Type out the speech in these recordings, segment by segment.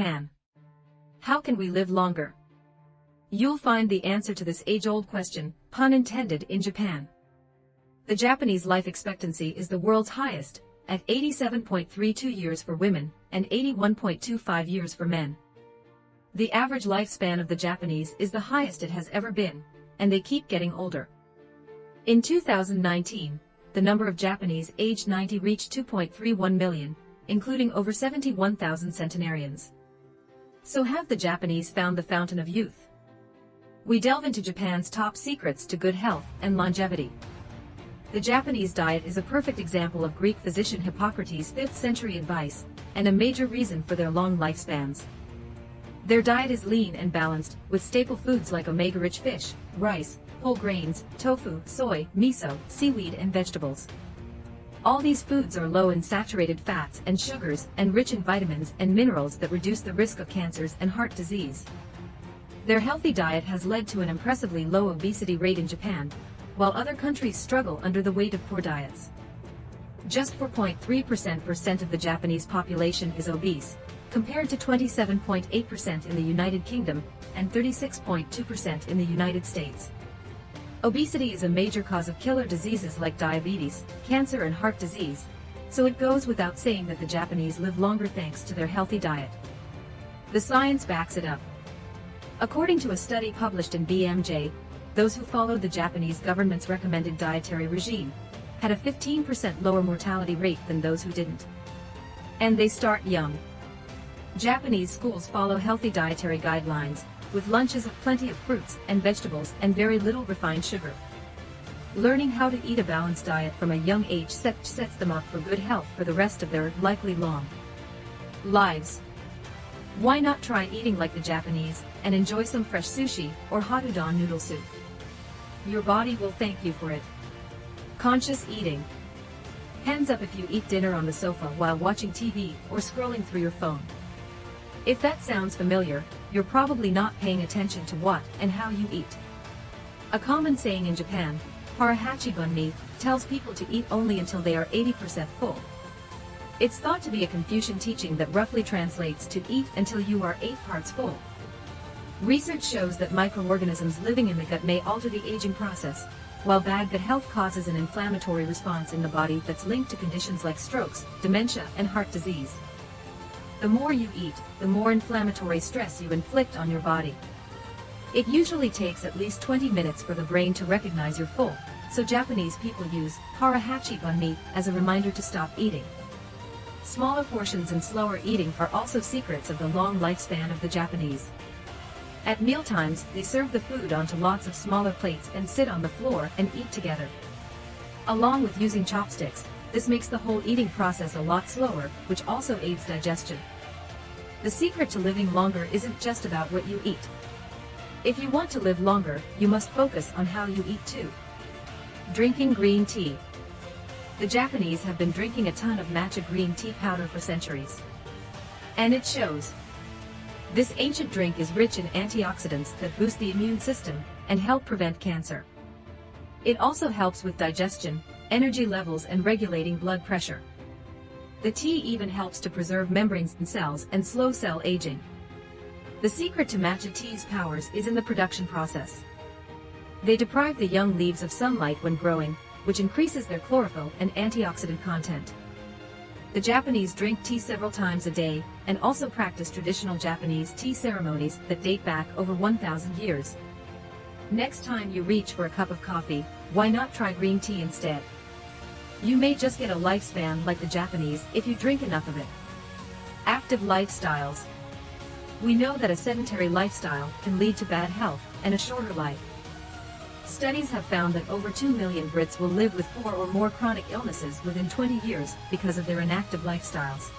Japan. How can we live longer? You'll find the answer to this age-old question, pun intended, in Japan. The Japanese life expectancy is the world's highest, at 87.32 years for women and 81.25 years for men. The average lifespan of the Japanese is the highest it has ever been, and they keep getting older. In 2019, the number of Japanese aged 90 reached 2.31 million, including over 71,000 centenarians. So have the Japanese found the fountain of youth? We delve into Japan's top secrets to good health and longevity. The Japanese diet is a perfect example of Greek physician Hippocrates' 5th century advice, and a major reason for their long lifespans. Their diet is lean and balanced, with staple foods like omega-rich fish, rice, whole grains, tofu, soy, miso, seaweed and vegetables. All these foods are low in saturated fats and sugars and rich in vitamins and minerals that reduce the risk of cancers and heart disease. Their healthy diet has led to an impressively low obesity rate in Japan, while other countries struggle under the weight of poor diets. Just 4.3% of the Japanese population is obese, compared to 27.8% in the United Kingdom and 36.2% in the United States. Obesity is a major cause of killer diseases like diabetes, cancer and heart disease, so it goes without saying that the Japanese live longer thanks to their healthy diet. The science backs it up. According to a study published in BMJ, those who followed the Japanese government's recommended dietary regime had a 15% lower mortality rate than those who didn't. And they start young. Japanese schools follow healthy dietary guidelines, with lunches of plenty of fruits and vegetables and very little refined sugar. Learning how to eat a balanced diet from a young age sets them up for good health for the rest of their likely long lives. Why not try eating like the Japanese and enjoy some fresh sushi or hot udon noodle soup? Your body will thank you for it. Conscious eating. Hands up if you eat dinner on the sofa while watching TV or scrolling through your phone. If that sounds familiar, you're probably not paying attention to what and how you eat. A common saying in Japan, "Harahachi bunni," tells people to eat only until they are 80% full. It's thought to be a Confucian teaching that roughly translates to eat until you are 8 parts full. Research shows that microorganisms living in the gut may alter the aging process, while bad gut health causes an inflammatory response in the body that's linked to conditions like strokes, dementia, and heart disease. The more you eat, the more inflammatory stress you inflict on your body. It usually takes at least 20 minutes for the brain to recognize you're full, so Japanese people use harahachi bunni as a reminder to stop eating. Smaller portions and slower eating are also secrets of the long lifespan of the Japanese. At mealtimes, they serve the food onto lots of smaller plates and sit on the floor and eat together. Along with using chopsticks, this makes the whole eating process a lot slower, which also aids digestion. The secret to living longer isn't just about what you eat. If you want to live longer, you must focus on how you eat too. Drinking green tea. The Japanese have been drinking a ton of matcha green tea powder for centuries. And it shows. This ancient drink is rich in antioxidants that boost the immune system and help prevent cancer. It also helps with digestion, energy levels and regulating blood pressure. The tea even helps to preserve membranes in cells and slow cell aging. The secret to matcha tea's powers is in the production process. They deprive the young leaves of sunlight when growing, which increases their chlorophyll and antioxidant content. The Japanese drink tea several times a day, and also practice traditional Japanese tea ceremonies that date back over 1,000 years. Next time you reach for a cup of coffee, why not try green tea instead? You may just get a lifespan like the Japanese if you drink enough of it. Active lifestyles. We know that a sedentary lifestyle can lead to bad health and a shorter life. Studies have found that over 2 million Brits will live with 4 or more chronic illnesses within 20 years because of their inactive lifestyles.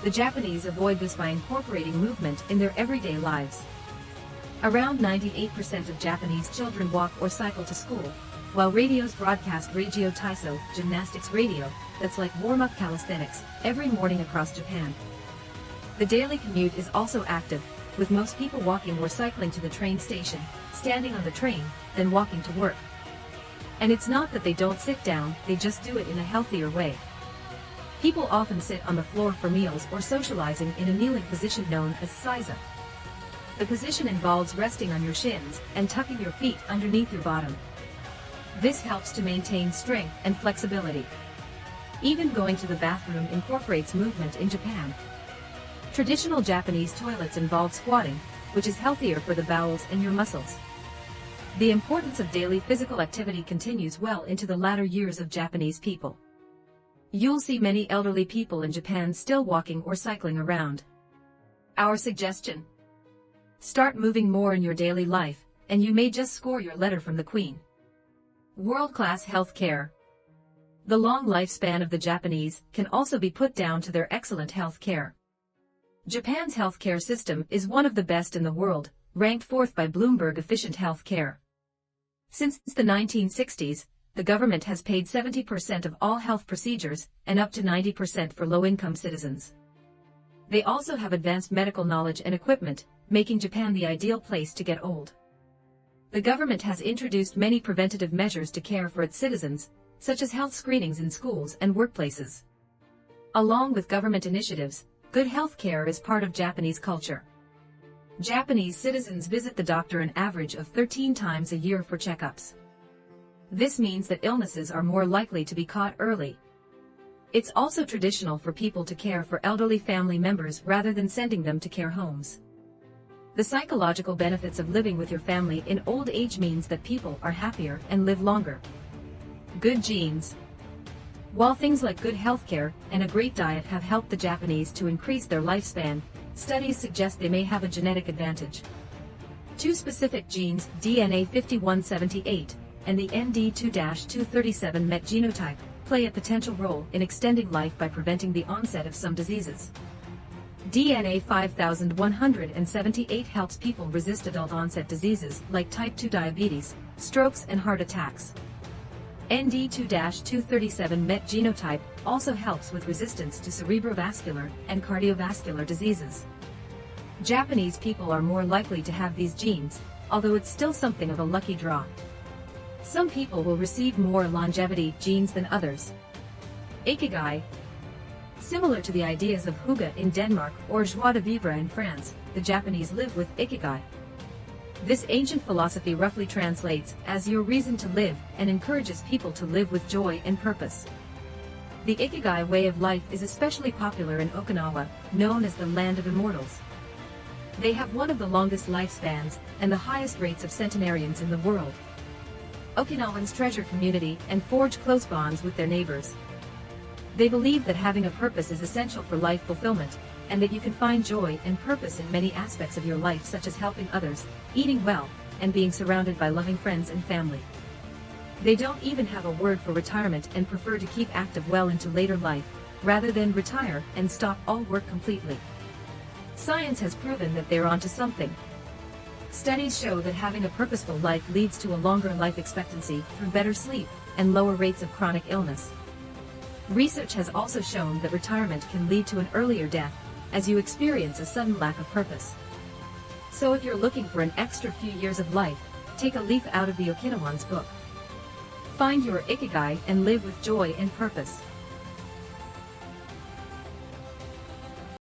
The Japanese avoid this by incorporating movement in their everyday lives. Around 98% of Japanese children walk or cycle to school, while radios broadcast Regio Taiso, gymnastics radio, that's like warm-up calisthenics, every morning across Japan. The daily commute is also active, with most people walking or cycling to the train station, standing on the train, then walking to work. And it's not that they don't sit down, they just do it in a healthier way. People often sit on the floor for meals or socializing in a kneeling position known as seiza. The position involves resting on your shins and tucking your feet underneath your bottom. This helps to maintain strength and flexibility. Even going to the bathroom incorporates movement in Japan. Traditional Japanese toilets involve squatting, which is healthier for the bowels and your muscles. The importance of daily physical activity continues well into the latter years of Japanese people. You'll see many elderly people in Japan still walking or cycling around. Our suggestion: start moving more in your daily life, and you may just score your letter from the Queen. World-class health care. The long lifespan of the Japanese can also be put down to their excellent health care. Japan's healthcare system is one of the best in the world, ranked 4th by Bloomberg Efficient Health Care. Since the 1960s, the government has paid 70% of all health procedures and up to 90% for low-income citizens. They also have advanced medical knowledge and equipment, making Japan the ideal place to get old. The government has introduced many preventative measures to care for its citizens, such as health screenings in schools and workplaces. Along with government initiatives, good health care is part of Japanese culture. Japanese citizens visit the doctor an average of 13 times a year for checkups. This means that illnesses are more likely to be caught early. It's also traditional for people to care for elderly family members rather than sending them to care homes. The psychological benefits of living with your family in old age means that people are happier and live longer. Good genes. While things like good healthcare and a great diet have helped the Japanese to increase their lifespan, studies suggest they may have a genetic advantage. Two specific genes, DNA 5178 and the ND2-237 MET genotype, play a potential role in extending life by preventing the onset of some diseases. DNA 5178 helps people resist adult-onset diseases like type 2 diabetes, strokes and heart attacks. ND2-237 MET genotype also helps with resistance to cerebrovascular and cardiovascular diseases. Japanese people are more likely to have these genes, although it's still something of a lucky draw. Some people will receive more longevity genes than others. Ikigai. Similar to the ideas of Hygge in Denmark or joie de vivre in France, the Japanese live with Ikigai. This ancient philosophy roughly translates as your reason to live and encourages people to live with joy and purpose. The Ikigai way of life is especially popular in Okinawa, known as the Land of Immortals. They have one of the longest lifespans and the highest rates of centenarians in the world. Okinawans treasure community and forge close bonds with their neighbors. They believe that having a purpose is essential for life fulfillment, and that you can find joy and purpose in many aspects of your life, such as helping others, eating well, and being surrounded by loving friends and family. They don't even have a word for retirement and prefer to keep active well into later life, rather than retire and stop all work completely. Science has proven that they're onto something. Studies show that having a purposeful life leads to a longer life expectancy through better sleep and lower rates of chronic illness. Research has also shown that retirement can lead to an earlier death, as you experience a sudden lack of purpose. So if you're looking for an extra few years of life, take a leaf out of the Okinawan's book. Find your Ikigai and live with joy and purpose.